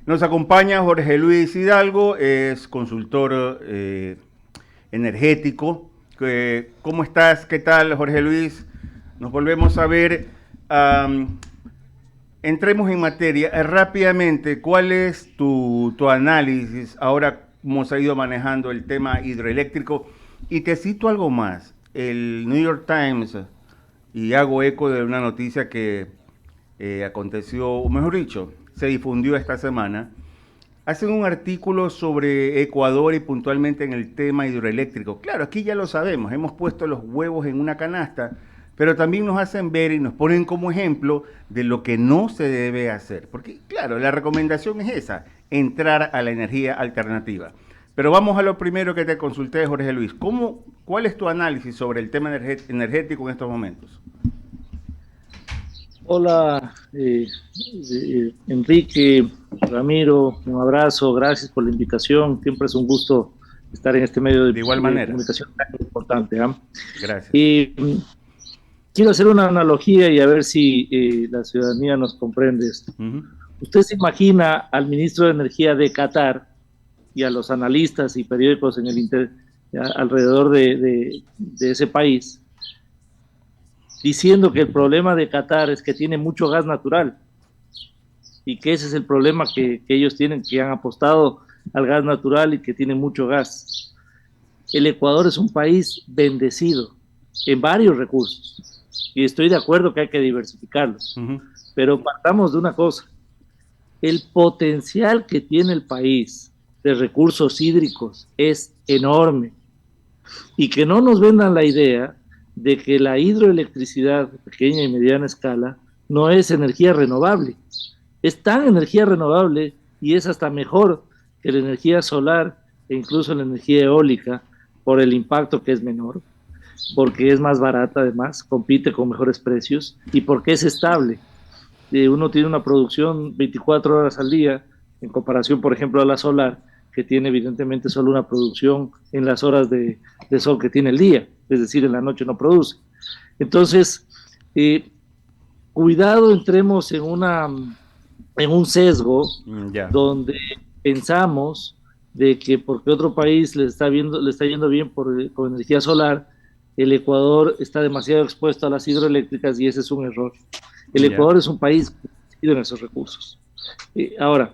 Nos acompaña Jorge Luis Hidalgo, es consultor energético. ¿Cómo estás? ¿Qué tal, Jorge Luis? Nos volvemos a ver. Entremos en materia. Rápidamente, ¿cuál es tu análisis ahora cómo se ha ido manejando el tema hidroeléctrico? Y te cito algo más. El New York Times, y hago eco de una noticia que aconteció, o mejor dicho, se difundió esta semana, hacen un artículo sobre Ecuador y puntualmente en el tema hidroeléctrico. Claro, aquí ya lo sabemos, hemos puesto los huevos en una canasta, pero también nos hacen ver y nos ponen como ejemplo de lo que no se debe hacer. Porque, claro, la recomendación es esa, entrar a la energía alternativa. Pero vamos a lo primero que te consulté, Jorge Luis. ¿Cuál es tu análisis sobre el tema energético en estos momentos? Hola, Enrique, Ramiro, un abrazo, gracias por la invitación. Siempre es un gusto estar en este medio De igual de manera. comunicación tan importante. Gracias. Y quiero hacer una analogía y a ver si la ciudadanía nos comprende esto. Usted se imagina al ministro de Energía de Qatar y a los analistas y periódicos en alrededor de ese país diciendo que el problema de Qatar es que tiene mucho gas natural y que ese es el problema que ellos tienen, que han apostado al gas natural y que tienen mucho gas. El Ecuador es un país bendecido en varios recursos y estoy de acuerdo que hay que diversificarlos, pero partamos de una cosa: el potencial que tiene el país de recursos hídricos es enorme, y que no nos vendan la idea de que la hidroelectricidad de pequeña y mediana escala no es energía renovable. Es tan energía renovable y es hasta mejor que la energía solar e incluso la energía eólica, por el impacto que es menor, porque es más barata, además, compite con mejores precios y porque es estable. Uno tiene una producción 24 horas al día en comparación, por ejemplo, a la solar, que tiene evidentemente solo una producción en las horas de sol que tiene el día, es decir, en la noche no produce. Entonces, cuidado, entremos en un sesgo Ya. donde pensamos de que porque otro país le está yendo bien con energía solar, el Ecuador está demasiado expuesto a las hidroeléctricas, y ese es un error. El Ya. Ecuador es un país en esos recursos. Ahora,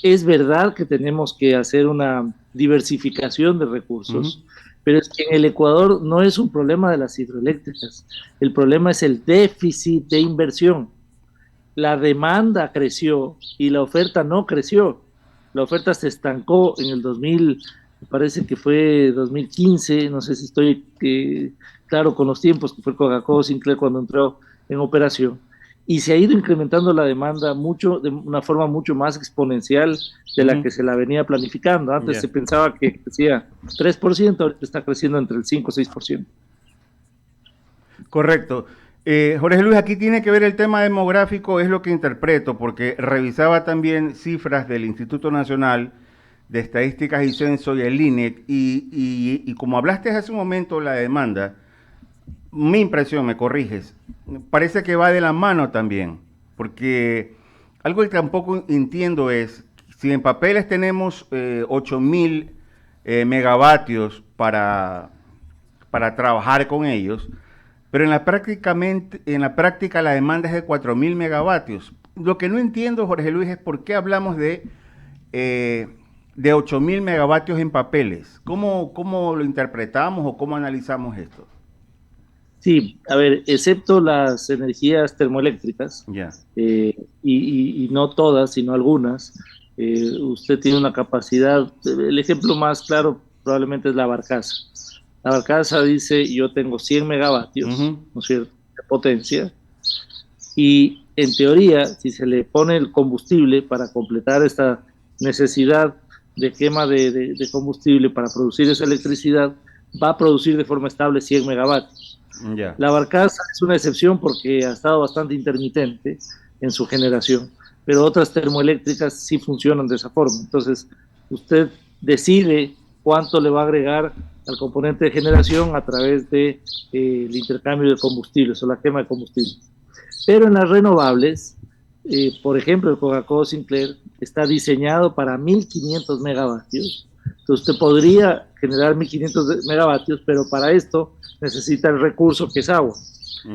es verdad que tenemos que hacer una diversificación de recursos, pero es que en el Ecuador no es un problema de las hidroeléctricas, el problema es el déficit de inversión. La demanda creció y la oferta no creció. La oferta se estancó en el 2000, me parece que fue 2015, no sé si estoy claro con los tiempos, que fue Coca-Cola Sinclair cuando entró en operación, y se ha ido incrementando la demanda mucho, de una forma mucho más exponencial de la que se la venía planificando. Antes se pensaba que crecía 3%, ahorita está creciendo entre el 5 y 6%. Correcto. Jorge Luis, aquí tiene que ver el tema demográfico, es lo que interpreto, porque revisaba también cifras del Instituto Nacional de Estadísticas y Censo y el INEC, y como hablaste hace un momento, la demanda, mi impresión, me corriges, parece que va de la mano también, porque algo que tampoco entiendo es, si en papeles tenemos 8.000 megavatios para trabajar con ellos, pero en la práctica la demanda es de 4.000 megavatios. Lo que no entiendo, Jorge Luis, es por qué hablamos de 8.000 megavatios en papeles. ¿Cómo lo interpretamos o cómo analizamos esto? Sí, a ver, excepto las energías termoeléctricas, Ya. y no todas, sino algunas, usted tiene una capacidad. El ejemplo más claro probablemente es la barcaza. La barcaza dice: yo tengo 100 megavatios, ¿no es cierto?, de potencia, y en teoría, si se le pone el combustible para completar esta necesidad de quema de combustible para producir esa electricidad, va a producir de forma estable 100 megavatios. Ya. La barcaza es una excepción porque ha estado bastante intermitente en su generación, pero otras termoeléctricas sí funcionan de esa forma. Entonces, usted decide cuánto le va a agregar al componente de generación a través de el intercambio de combustibles o la quema de combustible. Pero en las renovables, por ejemplo, el Coca-Cola Sinclair está diseñado para 1500 megavatios. Entonces usted podría generar 1500 megavatios, pero para esto necesita el recurso que es agua.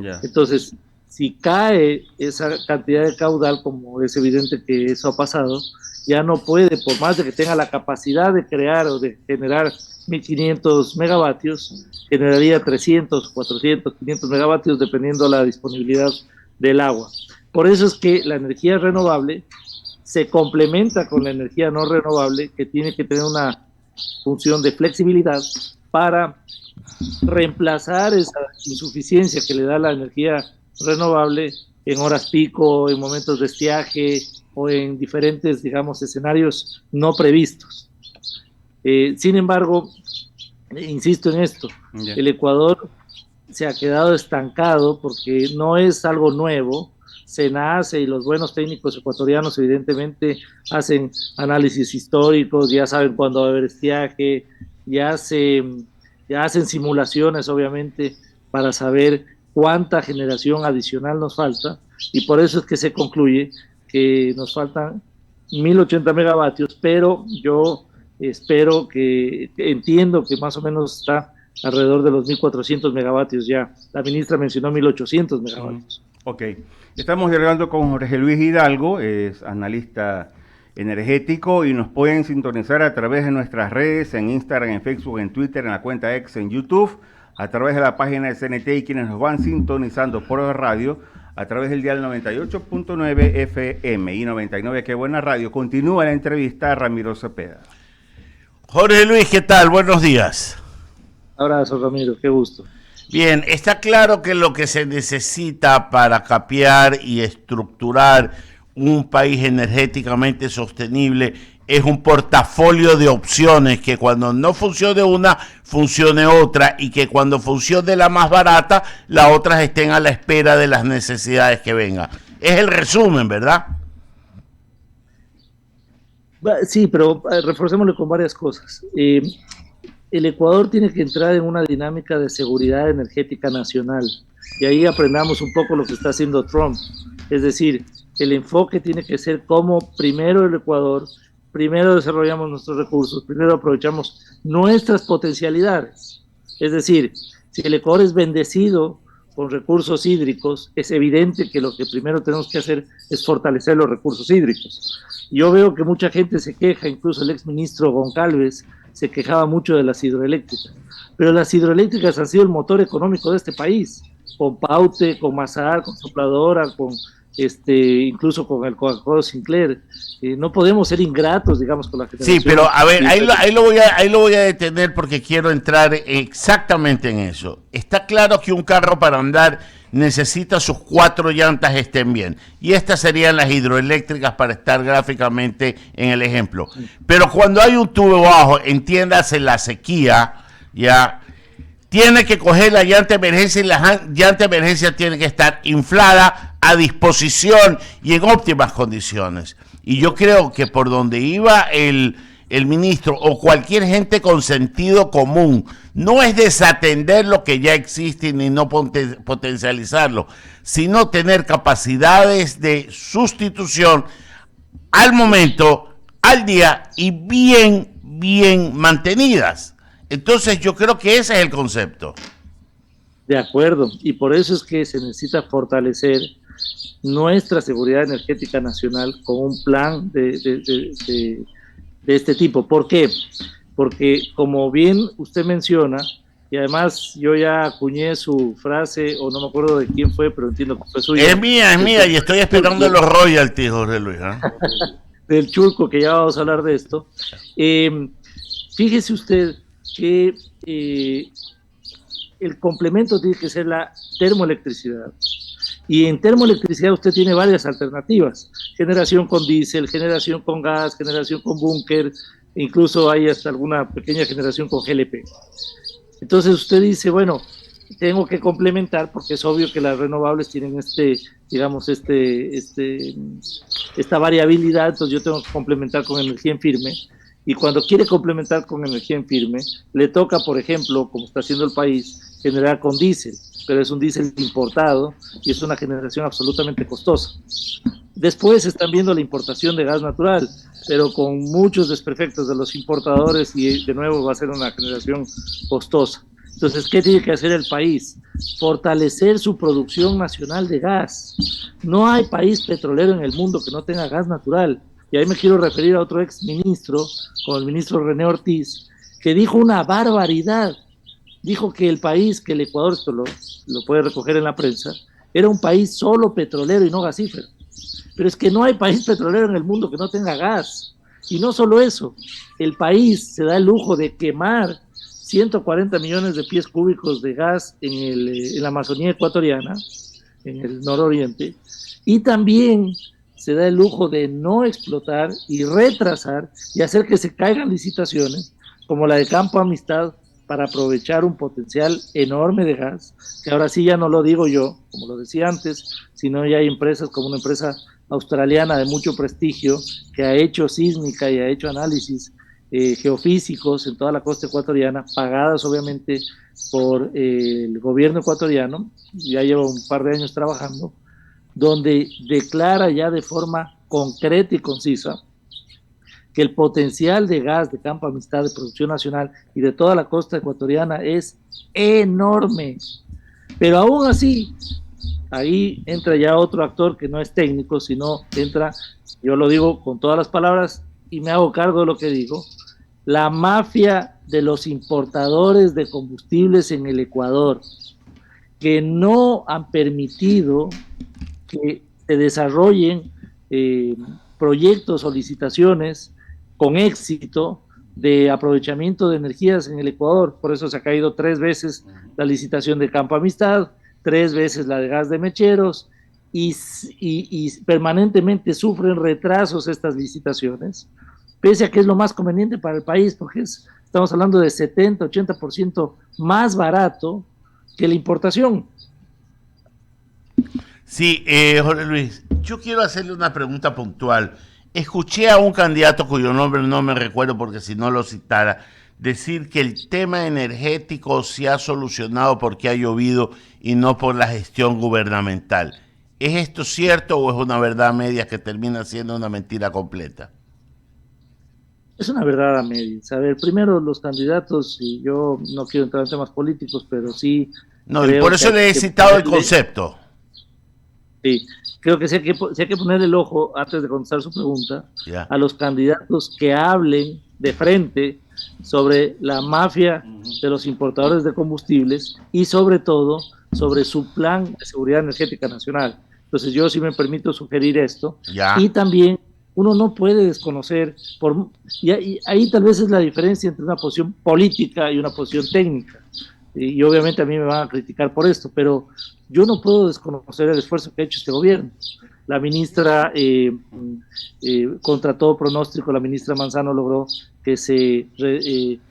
Ya. Entonces, si cae esa cantidad de caudal, como es evidente que eso ha pasado, ya no puede, por más de que tenga la capacidad de crear o de generar 1500 megavatios, generaría 300, 400, 500 megavatios dependiendo de la disponibilidad del agua. Por eso es que la energía renovable se complementa con la energía no renovable, que tiene que tener una función de flexibilidad para reemplazar esa insuficiencia que le da la energía renovable en horas pico, en momentos de estiaje o en diferentes, digamos, escenarios no previstos. Sin embargo, insisto en esto, Ya. el Ecuador se ha quedado estancado porque no es algo nuevo, se nace y los buenos técnicos ecuatorianos evidentemente hacen análisis históricos, ya saben cuándo va a haber estiaje, ya, se, ya hacen simulaciones obviamente para saber cuánta generación adicional nos falta y por eso es que se concluye que nos faltan 1080 megavatios, pero yo espero que entiendo que más o menos está alrededor de los 1400 megavatios ya. La ministra mencionó 1800 megavatios. Ok. Estamos dialogando con Jorge Luis Hidalgo, es analista energético y nos pueden sintonizar a través de nuestras redes, en Instagram, en Facebook, en Twitter, en la cuenta X, en YouTube, a través de la página de CNT y quienes nos van sintonizando por radio a través del dial 98.9 FM y 99 Qué Buena Radio. Continúa la entrevista a Ramiro Cepeda. Jorge Luis, ¿qué tal? Buenos días. Abrazo, Ramiro, qué gusto. Bien, está claro que lo que se necesita para capear y estructurar un país energéticamente sostenible es un portafolio de opciones, que cuando no funcione una, funcione otra, y que cuando funcione la más barata, las otras estén a la espera de las necesidades que vengan. Es el resumen, ¿verdad? Sí, pero reforcémoslo con varias cosas. El Ecuador tiene que entrar en una dinámica de seguridad energética nacional, y ahí aprendamos un poco lo que está haciendo Trump. Es decir, el enfoque tiene que ser como primero el Ecuador, primero desarrollamos nuestros recursos, primero aprovechamos nuestras potencialidades. Es decir, si el Ecuador es bendecido con recursos hídricos, es evidente que lo que primero tenemos que hacer es fortalecer los recursos hídricos. Yo veo que mucha gente se queja, incluso el exministro Goncalves se quejaba mucho de las hidroeléctricas, pero las hidroeléctricas han sido el motor económico de este país, con Paute, con Mazar, con Sopladora, con incluso con el Coca-Cola Sinclair. No podemos ser ingratos, digamos, con la generación. Sí, pero a ver, ahí lo voy a detener porque quiero entrar exactamente en eso. Está claro que un carro para andar necesita sus 4 llantas estén bien, y estas serían las hidroeléctricas para estar gráficamente en el ejemplo. Pero cuando hay un tubo bajo, entiéndase la sequía, ya tiene que coger la llanta de emergencia, y la llanta de emergencia tiene que estar inflada, a disposición y en óptimas condiciones. Y yo creo que por donde iba el ministro o cualquier gente con sentido común, no es desatender lo que ya existe ni no potencializarlo, sino tener capacidades de sustitución al momento, al día, y bien mantenidas. Entonces yo creo que ese es el concepto. De acuerdo, y por eso es que se necesita fortalecer nuestra seguridad energética nacional con un plan de este tipo. ¿Por qué? Porque como bien usted menciona, y además yo ya acuñé su frase, o no me acuerdo de quién fue, pero entiendo que fue suya. Es mía, y estoy esperando los royalties, Jorge Luis. Del Chulco, que ya vamos a hablar de esto. Fíjese usted que el complemento tiene que ser la termoelectricidad. Y en termoelectricidad usted tiene varias alternativas: generación con diésel, generación con gas, generación con búnker, incluso hay hasta alguna pequeña generación con GLP. Entonces usted dice, bueno, tengo que complementar, porque es obvio que las renovables tienen esta variabilidad, entonces yo tengo que complementar con energía en firme. Y cuando quiere complementar con energía en firme, le toca, por ejemplo, como está haciendo el país, generar con diésel, pero es un diésel importado y es una generación absolutamente costosa. Después están viendo la importación de gas natural, pero con muchos desperfectos de los importadores y de nuevo va a ser una generación costosa. Entonces, ¿qué tiene que hacer el país? Fortalecer su producción nacional de gas. No hay país petrolero en el mundo que no tenga gas natural. Y ahí me quiero referir a otro ex ministro, como el ministro René Ortiz, que dijo una barbaridad. Dijo que el país, que el Ecuador, esto lo puede recoger en la prensa, era un país solo petrolero y no gasífero. Pero es que no hay país petrolero en el mundo que no tenga gas. Y no solo eso, el país se da el lujo de quemar 140 millones de pies cúbicos de gas en la Amazonía ecuatoriana, en el nororiente, y también se da el lujo de no explotar y retrasar y hacer que se caigan licitaciones, como la de Campo Amistad, para aprovechar un potencial enorme de gas, que ahora sí ya no lo digo yo, como lo decía antes, sino ya hay empresas como una empresa australiana de mucho prestigio que ha hecho sísmica y ha hecho análisis geofísicos en toda la costa ecuatoriana, pagadas obviamente por el gobierno ecuatoriano, ya lleva un par de años trabajando, donde declara ya de forma concreta y concisa que el potencial de gas de Campo Amistad, de producción nacional y de toda la costa ecuatoriana es enorme. Pero aún así, ahí entra ya otro actor que no es técnico, sino entra, yo lo digo con todas las palabras y me hago cargo de lo que digo, la mafia de los importadores de combustibles en el Ecuador, que no han permitido que se desarrollen proyectos o licitaciones con éxito de aprovechamiento de energías en el Ecuador. Por eso se ha caído 3 veces la licitación de Campo Amistad, 3 veces la de gas de mecheros, y permanentemente sufren retrasos estas licitaciones, pese a que es lo más conveniente para el país, porque estamos hablando de 70-80% más barato que la importación. Sí, Jorge Luis, yo quiero hacerle una pregunta puntual. Escuché a un candidato cuyo nombre no me recuerdo porque si no lo citara, decir que el tema energético se ha solucionado porque ha llovido y no por la gestión gubernamental. ¿Es esto cierto o es una verdad media que termina siendo una mentira completa? Es una verdad a medias. A ver, primero los candidatos, y yo no quiero entrar en temas políticos, pero sí... No, y por eso le he citado el concepto. Sí, creo que sí hay que poner el ojo, antes de contestar su pregunta, a los candidatos que hablen de frente sobre la mafia de los importadores de combustibles y sobre todo sobre su plan de seguridad energética nacional. Entonces yo sí me permito sugerir esto. Y también uno no puede desconocer, y ahí tal vez es la diferencia entre una posición política y una posición técnica. Y obviamente a mí me van a criticar por esto, pero yo no puedo desconocer el esfuerzo que ha hecho este gobierno. La ministra, contra todo pronóstico, la ministra Manzano logró que se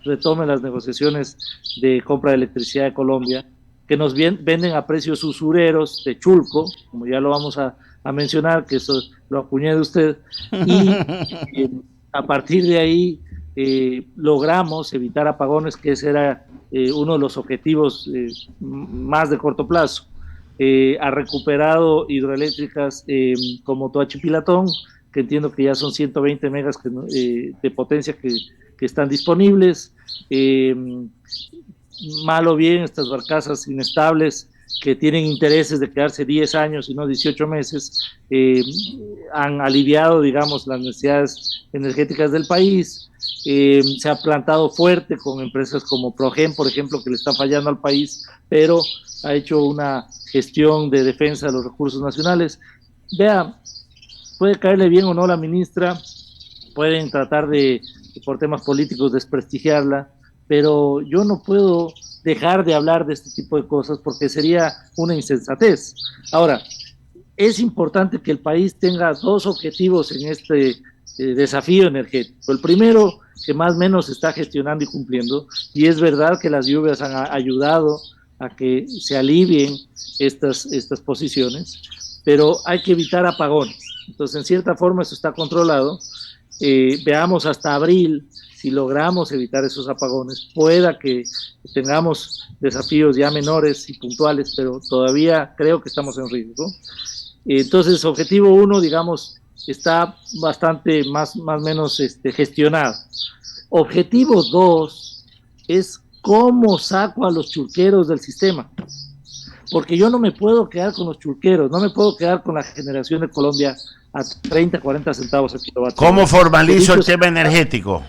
retomen las negociaciones de compra de electricidad de Colombia, que nos venden a precios usureros de chulco, como ya lo vamos a mencionar, que eso lo acuñé de usted, y a partir de ahí logramos evitar apagones, que ese era uno de los objetivos más de corto plazo. Ha recuperado hidroeléctricas como Toachi Pilatón, que entiendo que ya son 120 megas de potencia que están disponibles. Mal o bien, estas barcazas inestables que tienen intereses de quedarse 10 años y no 18 meses, han aliviado, digamos, las necesidades energéticas del país. Se ha plantado fuerte con empresas como Progen, por ejemplo, que le está fallando al país, pero ha hecho una gestión de defensa de los recursos nacionales. Vea, puede caerle bien o no la ministra, pueden tratar de por temas políticos, desprestigiarla, pero yo no puedo dejar de hablar de este tipo de cosas porque sería una insensatez. Ahora, es importante que el país tenga 2 objetivos en este desafío energético. El primero, que más o menos se está gestionando y cumpliendo, y es verdad que las lluvias han ayudado a que se alivien estas posiciones, pero hay que evitar apagones. Entonces, en cierta forma, eso está controlado. Veamos hasta abril si logramos evitar esos apagones. Pueda que tengamos desafíos ya menores y puntuales, pero todavía creo que estamos en riesgo. Entonces, objetivo 1, digamos, está bastante más o menos gestionado. Objetivo 2 es cómo saco a los chulqueros del sistema. Porque yo no me puedo quedar con los chulqueros, no me puedo quedar con la generación de Colombia a 30, 40 centavos el kilovatio. ¿Cómo formalizo el tema energético?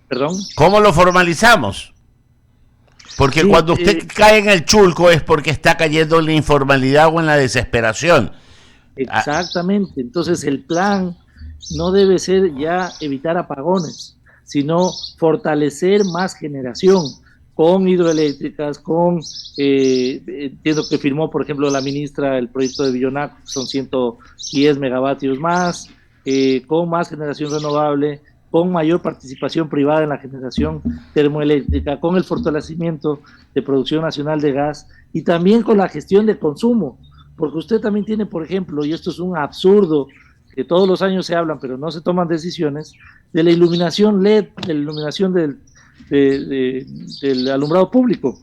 ¿Perdón? ¿Cómo lo formalizamos? Porque Sí, cuando usted cae en el chulco es porque está cayendo en la informalidad o en la desesperación. Exactamente. Entonces el plan no debe ser ya evitar apagones, sino fortalecer más generación con hidroeléctricas, entiendo que firmó, por ejemplo, la ministra el proyecto de Billonac, son 110 megavatios más, con más generación renovable, con mayor participación privada en la generación termoeléctrica, con el fortalecimiento de producción nacional de gas y también con la gestión de consumo, porque usted también tiene, por ejemplo, y esto es un absurdo, que todos los años se hablan, pero no se toman decisiones, de la iluminación LED, de la iluminación del alumbrado público.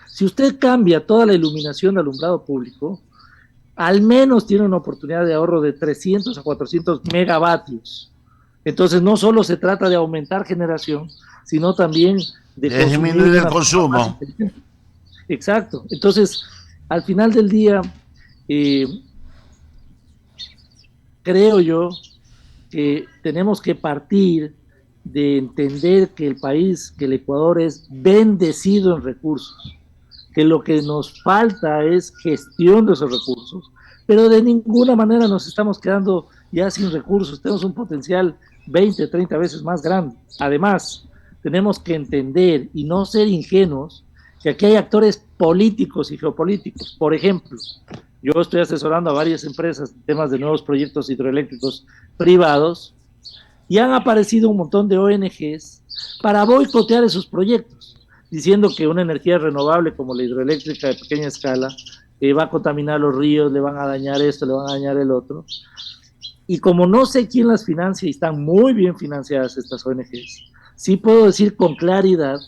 Si usted cambia toda la iluminación de alumbrado público, al menos tiene una oportunidad de ahorro de 300 a 400 megavatios. Entonces no solo se trata de aumentar generación, sino también de disminuir el consumo. Exacto. Entonces, al final del día, creo yo que tenemos que partir de entender que el país, que el Ecuador es bendecido en recursos, que lo que nos falta es gestión de esos recursos, pero de ninguna manera nos estamos quedando ya sin recursos, tenemos un potencial 20, 30 veces más grande. Además, tenemos que entender y no ser ingenuos que aquí hay actores políticos y geopolíticos. Por ejemplo, yo estoy asesorando a varias empresas en temas de nuevos proyectos hidroeléctricos privados y han aparecido un montón de ONGs para boicotear esos proyectos, diciendo que una energía renovable como la hidroeléctrica de pequeña escala va a contaminar los ríos, le van a dañar esto, le van a dañar el otro. Y como no sé quién las financia, y están muy bien financiadas estas ONGs, sí puedo decir con claridad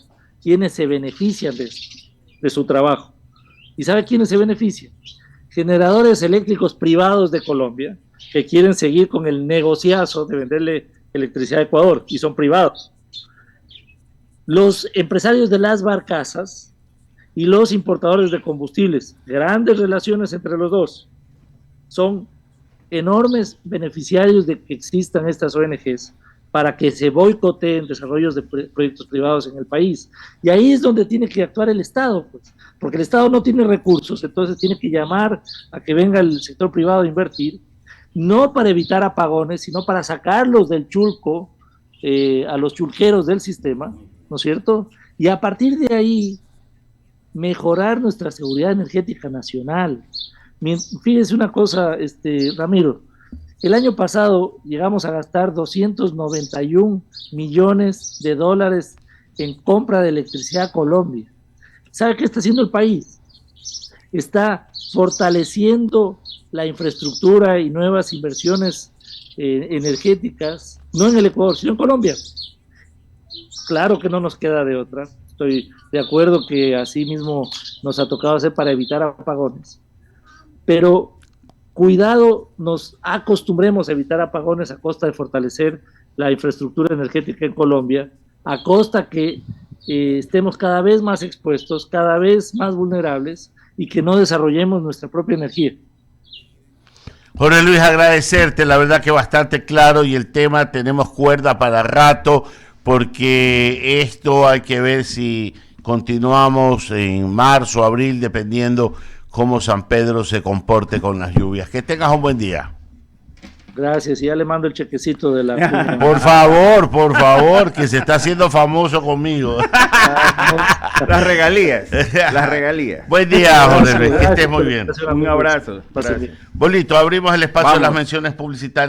quiénes se benefician de su trabajo. ¿Y sabe quiénes se benefician? Generadores eléctricos privados de Colombia que quieren seguir con el negociazo de venderle electricidad a Ecuador, y son privados. Los empresarios de las barcazas y los importadores de combustibles, grandes relaciones entre los dos, son enormes beneficiarios de que existan estas ONGs para que se boicoteen desarrollos de proyectos privados en el país. Y ahí es donde tiene que actuar el Estado, pues, porque el Estado no tiene recursos, entonces tiene que llamar a que venga el sector privado a invertir, no para evitar apagones, sino para sacarlos del chulco, a los chulqueros del sistema, ¿no es cierto? Y a partir de ahí, mejorar nuestra seguridad energética nacional. Fíjese una cosa, Ramiro, el año pasado llegamos a gastar 291 millones de dólares en compra de electricidad a Colombia. ¿Sabe qué está haciendo el país? Está fortaleciendo la infraestructura y nuevas inversiones energéticas, no en el Ecuador, sino en Colombia. Claro que no nos queda de otra. Estoy de acuerdo que así mismo nos ha tocado hacer para evitar apagones. Pero cuidado, nos acostumbremos a evitar apagones a costa de fortalecer la infraestructura energética en Colombia, a costa que estemos cada vez más expuestos, cada vez más vulnerables y que no desarrollemos nuestra propia energía. Jorge Luis, agradecerte, la verdad que bastante claro, y el tema tenemos cuerda para rato, porque esto hay que ver si continuamos en marzo, abril, dependiendo cómo San Pedro se comporte con las lluvias. Que tengas un buen día. Gracias, y ya le mando el chequecito de la... Por favor, que se está haciendo famoso conmigo. Las regalías. Buen día, Jorge Luis, que estés muy bien. Un abrazo. Bolito, abrimos el espacio de las menciones publicitarias.